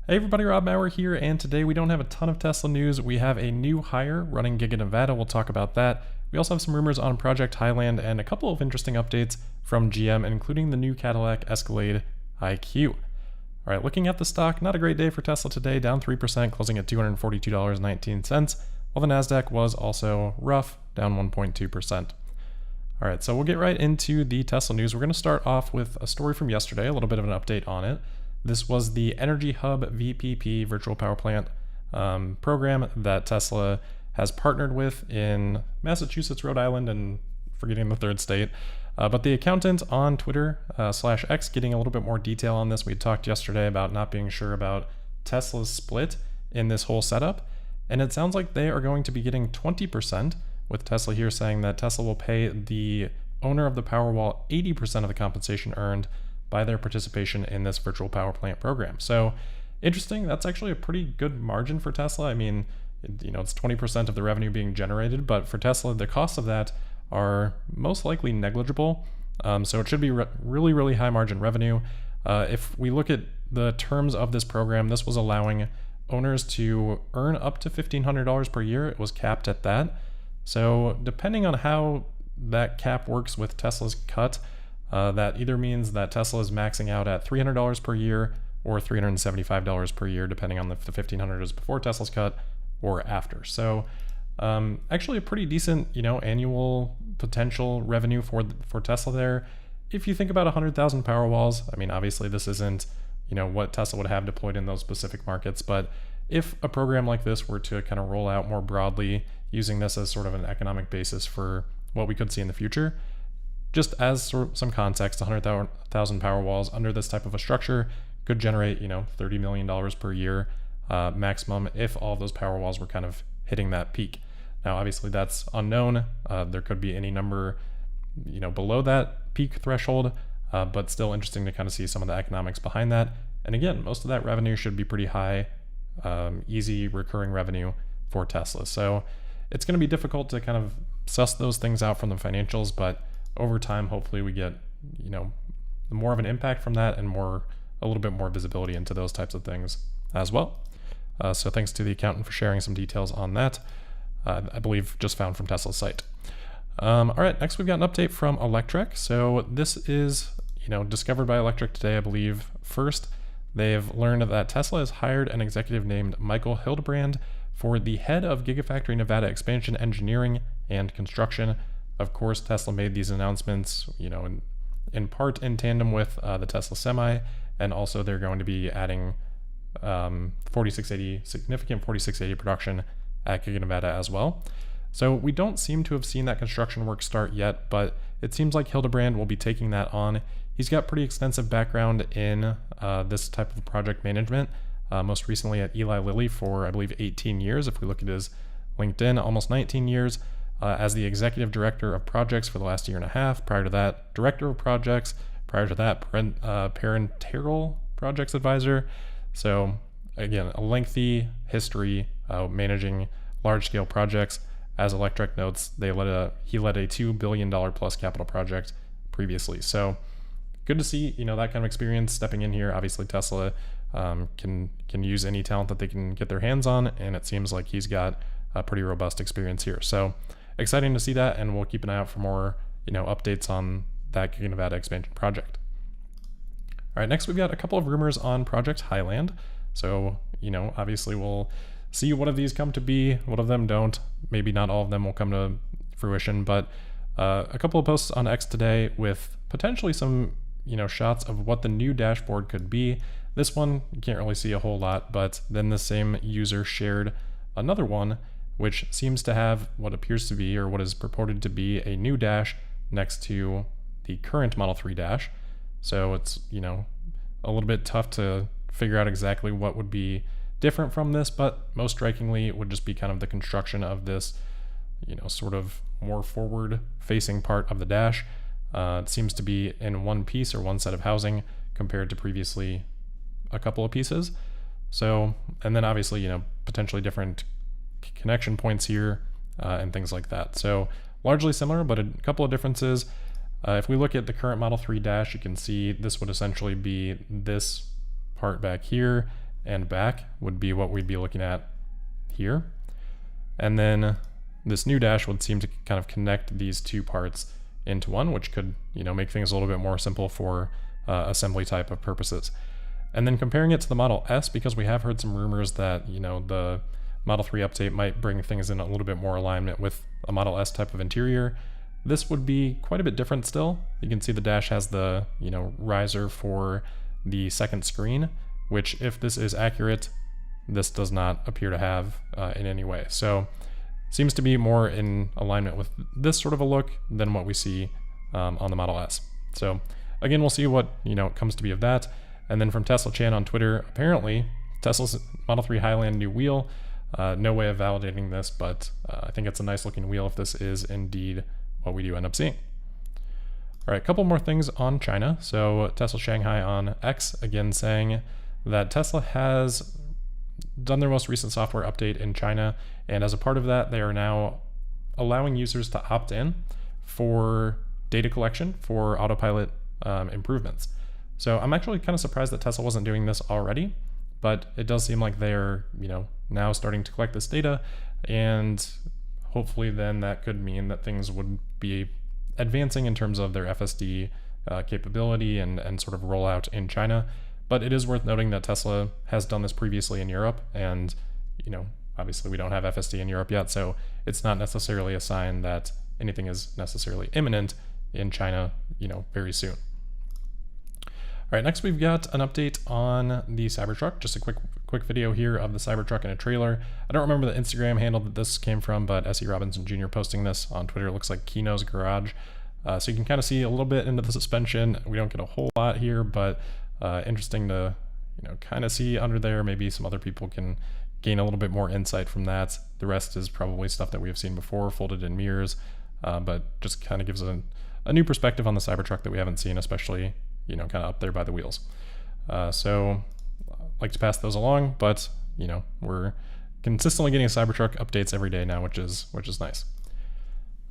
Hey everybody, Rob Maurer here, and today we don't have a ton of Tesla news. We have a new hire running Giga Nevada. We'll talk about that. We also have some rumors on Project Highland and a couple of interesting updates from GM, including the new Cadillac Escalade IQ. All right, looking at the stock, not a great day for Tesla today, down 3%, closing at $242.19, while the NASDAQ was also rough, down 1.2%. All right, so we'll get right into the Tesla news. We're going to start off with a story from yesterday, a little bit of an update on it. This was the EnergyHub VPP virtual power plant program that Tesla has partnered with in Massachusetts, Rhode Island, and forgetting the third state. But the accountant on Twitter /X getting a little bit more detail on this. We talked yesterday about not being sure about Tesla's split in this whole setup. And it sounds like they are going to be getting 20%, with Tesla here saying that Tesla will pay the owner of the Powerwall 80% of the compensation earned by their participation in this virtual power plant program. So interesting. That's actually a pretty good margin for Tesla. I mean, it's 20% of the revenue being generated, but for Tesla, the costs of that are most likely negligible. So it should be really, really high margin revenue. If we look at the terms of this program, this was allowing owners to earn up to $1,500 per year. It was capped at that. So depending on how that cap works with Tesla's cut, that either means that Tesla is maxing out at $300 per year or $375 per year, depending on if the $1,500 is before Tesla's cut or after. So actually a pretty decent, annual potential revenue for Tesla there. If you think about 100,000 Powerwalls, I mean, obviously this isn't, what Tesla would have deployed in those specific markets, but if a program like this were to kind of roll out more broadly, using this as sort of an economic basis for what we could see in the future, just as some context, 100,000 Powerwalls under this type of a structure could generate, $30 million per year maximum if all of those Powerwalls were kind of hitting that peak. Now, obviously that's unknown. There could be any number, below that peak threshold, but still interesting to kind of see some of the economics behind that. And again, most of that revenue should be pretty high, easy recurring revenue for Tesla. So it's going to be difficult to kind of suss those things out from the financials, but over time, hopefully we get, more of an impact from that and a little bit more visibility into those types of things as well. So thanks to the accountant for sharing some details on that. I believe just found from Tesla's site. All right, next we've got an update from Electrek. So this is, discovered by Electrek today, I believe. First, they've learned that Tesla has hired an executive named Michael Hildebrand for the head of Gigafactory Nevada expansion engineering and construction. Of course, Tesla made these announcements, in part in tandem with the Tesla Semi, and also they're going to be adding significant 4680 production at Giga Nevada as well. So we don't seem to have seen that construction work start yet, but it seems like Hildebrand will be taking that on. He's got pretty extensive background in this type of project management, most recently at Eli Lilly for, I believe, 18 years. If we look at his LinkedIn, almost 19 years. As the executive director of projects for the last year and a half. Prior to that, director of projects. Prior to that, parental projects advisor. So again, a lengthy history managing large-scale projects. As Electrek notes, he led a $2 billion plus capital project previously. So good to see that kind of experience stepping in here. Obviously, Tesla can use any talent that they can get their hands on, and it seems like he's got a pretty robust experience here. So exciting to see that, and we'll keep an eye out for more, updates on that Giga Nevada expansion project. All right, next we've got a couple of rumors on Project Highland. So, obviously we'll see what of these come to be, what of them don't. Maybe not all of them will come to fruition, but a couple of posts on X today with potentially some, shots of what the new dashboard could be. This one, you can't really see a whole lot, but then the same user shared another one which seems to have what appears to be, or what is purported to be, a new dash next to the current Model 3 dash. So it's, a little bit tough to figure out exactly what would be different from this, but most strikingly it would just be kind of the construction of this, sort of more forward-facing part of the dash. It seems to be in one piece or one set of housing compared to previously a couple of pieces. So, and then obviously, potentially different connection points here and things like that. So largely similar, but a couple of differences. If we look at the current Model 3 dash, you can see this would essentially be this part back here, and back would be what we'd be looking at here. And then this new dash would seem to kind of connect these two parts into one, which could, make things a little bit more simple for assembly type of purposes. And then comparing it to the Model S, because we have heard some rumors that, the Model 3 update might bring things in a little bit more alignment with a Model S type of interior. This would be quite a bit different still. You can see the dash has the, riser for the second screen, which if this is accurate, this does not appear to have in any way. So seems to be more in alignment with this sort of a look than what we see on the Model S. So again, we'll see what, comes to be of that. And then from Tesla Chan on Twitter, apparently Tesla's Model 3 Highland new wheel, no way of validating this, but I think it's a nice looking wheel if this is indeed what we do end up seeing. All right, a couple more things on China. So Tesla Shanghai on X, again saying that Tesla has done their most recent software update in China, and as a part of that, they are now allowing users to opt in for data collection for autopilot improvements. So I'm actually kind of surprised that Tesla wasn't doing this already, but it does seem like they're, now starting to collect this data, and hopefully then that could mean that things would be advancing in terms of their FSD capability and sort of rollout in China. But it is worth noting that Tesla has done this previously in Europe, and obviously we don't have FSD in Europe yet, so it's not necessarily a sign that anything is necessarily imminent in China, very soon. All right, next we've got an update on the Cybertruck. Just a quick video here of the Cybertruck in a trailer. I don't remember the Instagram handle that this came from, but S.E. Robinson Jr. posting this on Twitter. It looks like Kino's Garage. So you can kind of see a little bit into the suspension. We don't get a whole lot here, but interesting to kind of see under there. Maybe some other people can gain a little bit more insight from that. The rest is probably stuff that we have seen before, folded in mirrors, but just kind of gives a new perspective on the Cybertruck that we haven't seen, especially kind of up there by the wheels. So I'd like to pass those along, but we're consistently getting Cybertruck updates every day now, which is nice.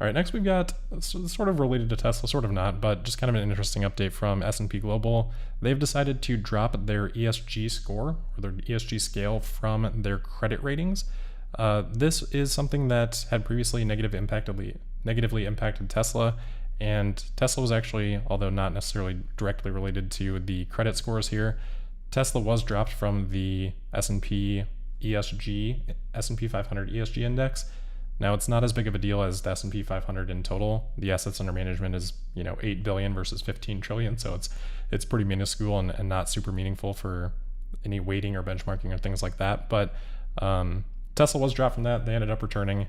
All right, next we've got sort of related to Tesla, sort of not, but just kind of an interesting update from S&P Global. They've decided to drop their ESG score, or their ESG scale, from their credit ratings. This is something that had previously negatively impacted Tesla, and Tesla was actually, although not necessarily directly related to the credit scores here, Tesla was dropped from the S&P 500 ESG index. Now, it's not as big of a deal as the S&P 500 in total. The assets under management is, 8 billion versus 15 trillion. So it's pretty minuscule and not super meaningful for any weighting or benchmarking or things like that. But Tesla was dropped from that. They ended up returning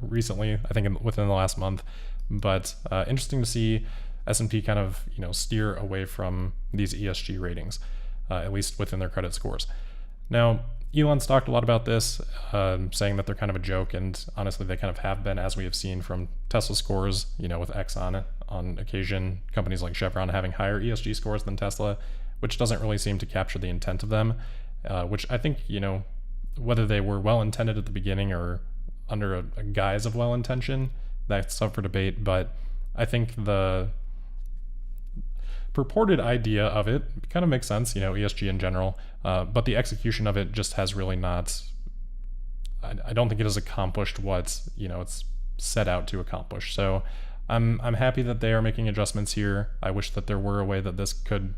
recently, I think within the last month. But interesting to see S&P kind of, steer away from these ESG ratings, at least within their credit scores. Now, Elon's talked a lot about this, saying that they're kind of a joke, and honestly, they kind of have been, as we have seen from Tesla scores, with Exxon on occasion, companies like Chevron having higher ESG scores than Tesla, which doesn't really seem to capture the intent of them, which I think, whether they were well-intended at the beginning or under a guise of well-intention, that's up for debate, but I think the purported idea of it kind of makes sense, ESG in general, but the execution of it just has really not, I don't think it has accomplished what, it's set out to accomplish. So I'm happy that they are making adjustments here. I wish that there were a way that this could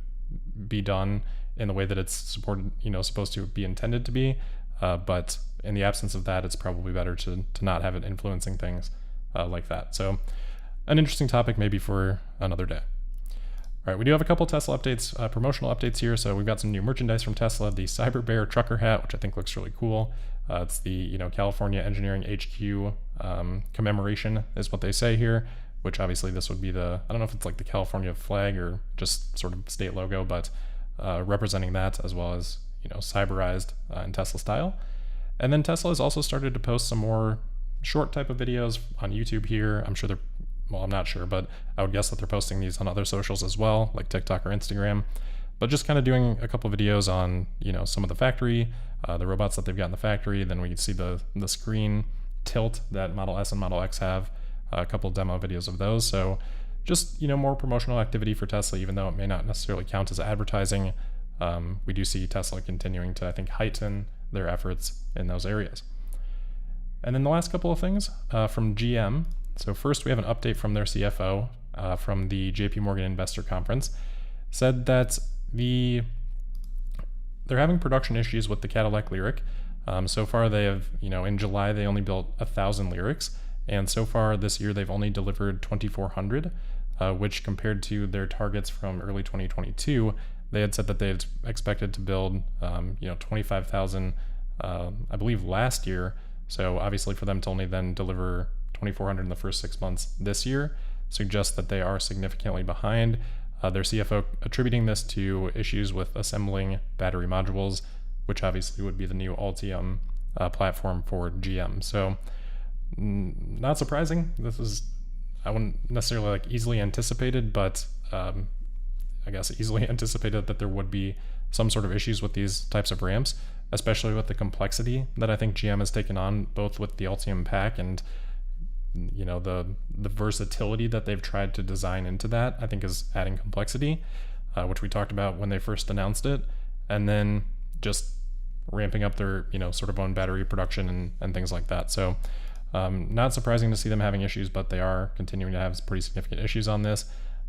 be done in the way that it's supported, supposed to be intended to be, but in the absence of that, it's probably better to not have it influencing things like that. So an interesting topic maybe for another day. All right, we do have a couple Tesla updates, promotional updates here. So we've got some new merchandise from Tesla, the Cyber Bear trucker hat, which I think looks really cool. It's the California Engineering HQ commemoration is what they say here, which obviously this would be I don't know if it's like the California flag or just sort of state logo, but representing that as well as, cyberized in Tesla style. And then Tesla has also started to post some more short type of videos on YouTube here. I'm sure I'm not sure, but I would guess that they're posting these on other socials as well, like TikTok or Instagram. But just kind of doing a couple videos on, some of the factory, the robots that they've got in the factory. Then we can see the screen tilt that Model S and Model X have, a couple demo videos of those. So just, more promotional activity for Tesla, even though it may not necessarily count as advertising. we do see Tesla continuing to, I think, heighten their efforts in those areas. And then the last couple of things from GM. So first, we have an update from their CFO from the JP Morgan Investor Conference. Said that they're having production issues with the Cadillac Lyriq. So far, they have, in July, they only built 1,000 Lyriqs. And so far this year, they've only delivered 2,400, which compared to their targets from early 2022, they had said that they had expected to build, 25,000, I believe, last year. So obviously for them to only then deliver 2,400 in the first 6 months this year suggests that they are significantly behind. Their CFO attributing this to issues with assembling battery modules, which obviously would be the new Ultium platform for GM. So not surprising. This is, I wouldn't necessarily easily anticipated, but I guess easily anticipated that there would be some sort of issues with these types of ramps, especially with the complexity that I think GM has taken on, both with the Ultium pack and the versatility that they've tried to design into that, I think is adding complexity, which we talked about when they first announced it, and then just ramping up their sort of own battery production and things like that. So not surprising to see them having issues, but they are continuing to have pretty significant issues on this.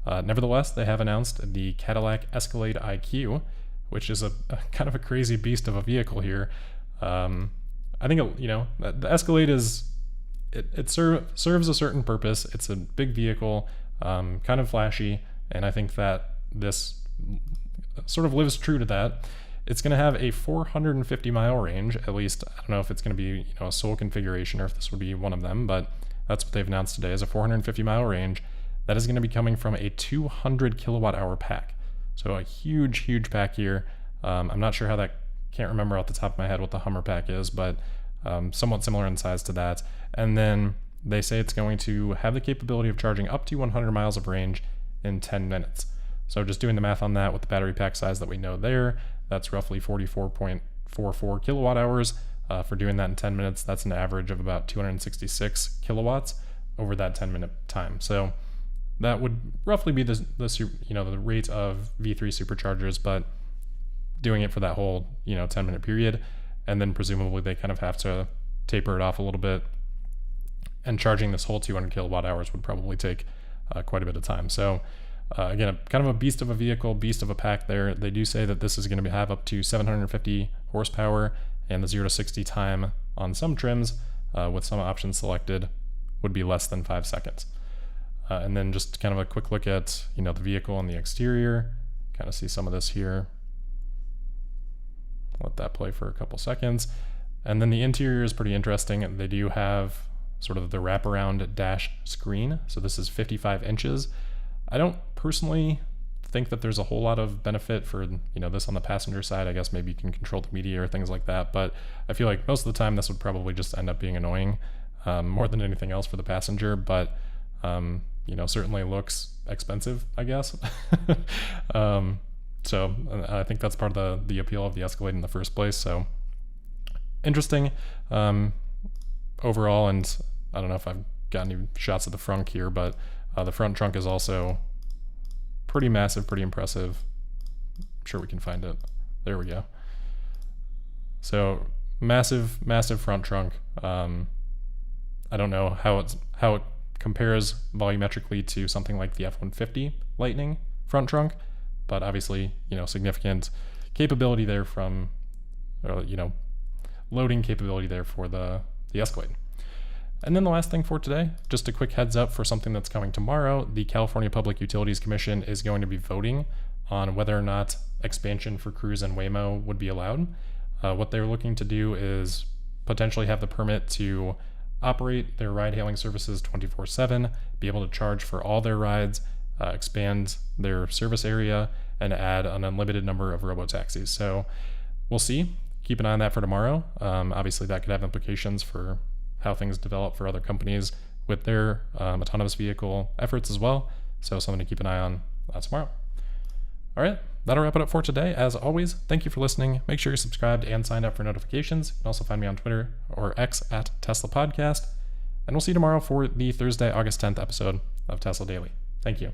Nevertheless, they have announced the Cadillac Escalade IQ, which is a kind of a crazy beast of a vehicle here. I think the Escalade it serves a certain purpose. It's a big vehicle, kind of flashy, and I think that this sort of lives true to that. It's going to have a 450-mile range, at least. I don't know if it's going to be a sole configuration or if this would be one of them, but that's what they've announced today, is a 450-mile range. That is going to be coming from a 200 kilowatt-hour pack. So a huge pack here. I'm not sure how that, can't remember off the top of my head what the Hummer pack is, but somewhat similar in size to that. And then they say it's going to have the capability of charging up to 100 miles of range in 10 minutes. So just doing the math on that with the battery pack size that we know there, that's roughly 44.44 kilowatt hours. For doing that in 10 minutes, that's an average of about 266 kilowatts over that 10-minute time. So that would roughly be the rate of V3 superchargers, but doing it for that whole 10-minute period, and then presumably they kind of have to taper it off a little bit. And charging this whole 200 kilowatt hours would probably take quite a bit of time. So again, kind of a beast of a vehicle, beast of a pack there. They do say that this is going to have up to 750 horsepower, and the 0 to 60 time on some trims, with some options selected, would be less than 5 seconds. And then just kind of a quick look at the vehicle and the exterior. Kind of see some of this here. Let that play for a couple seconds. And then the interior is pretty interesting. They do have sort of the wraparound dash screen. So this is 55 inches. I don't personally think that there's a whole lot of benefit for this on the passenger side. I guess maybe you can control the media or things like that, but I feel like most of the time this would probably just end up being annoying, more than anything else for the passenger. But certainly looks expensive, I guess. So I think that's part of the appeal of the Escalade in the first place. So interesting overall, and I don't know if I've got any shots of the front here, but the front trunk is also pretty massive, pretty impressive. I'm sure we can find it. There we go. So massive front trunk. I don't know how it compares volumetrically to something like the F-150 Lightning front trunk, but obviously, significant capability there from, loading capability there for the Escalade. And then the last thing for today, just a quick heads up for something that's coming tomorrow. The California Public Utilities Commission is going to be voting on whether or not expansion for Cruise and Waymo would be allowed. What they're looking to do is potentially have the permit to operate their ride-hailing services 24/7, be able to charge for all their rides, expand their service area, and add an unlimited number of robo-taxis. So we'll see. Keep an eye on that for tomorrow. Obviously, that could have implications for how things develop for other companies with their autonomous vehicle efforts as well. So something to keep an eye on tomorrow. All right, that'll wrap it up for today. As always, thank you for listening. Make sure you're subscribed and signed up for notifications. You can also find me on Twitter or X at Tesla Podcast. And we'll see you tomorrow for the Thursday, August 10th episode of Tesla Daily. Thank you.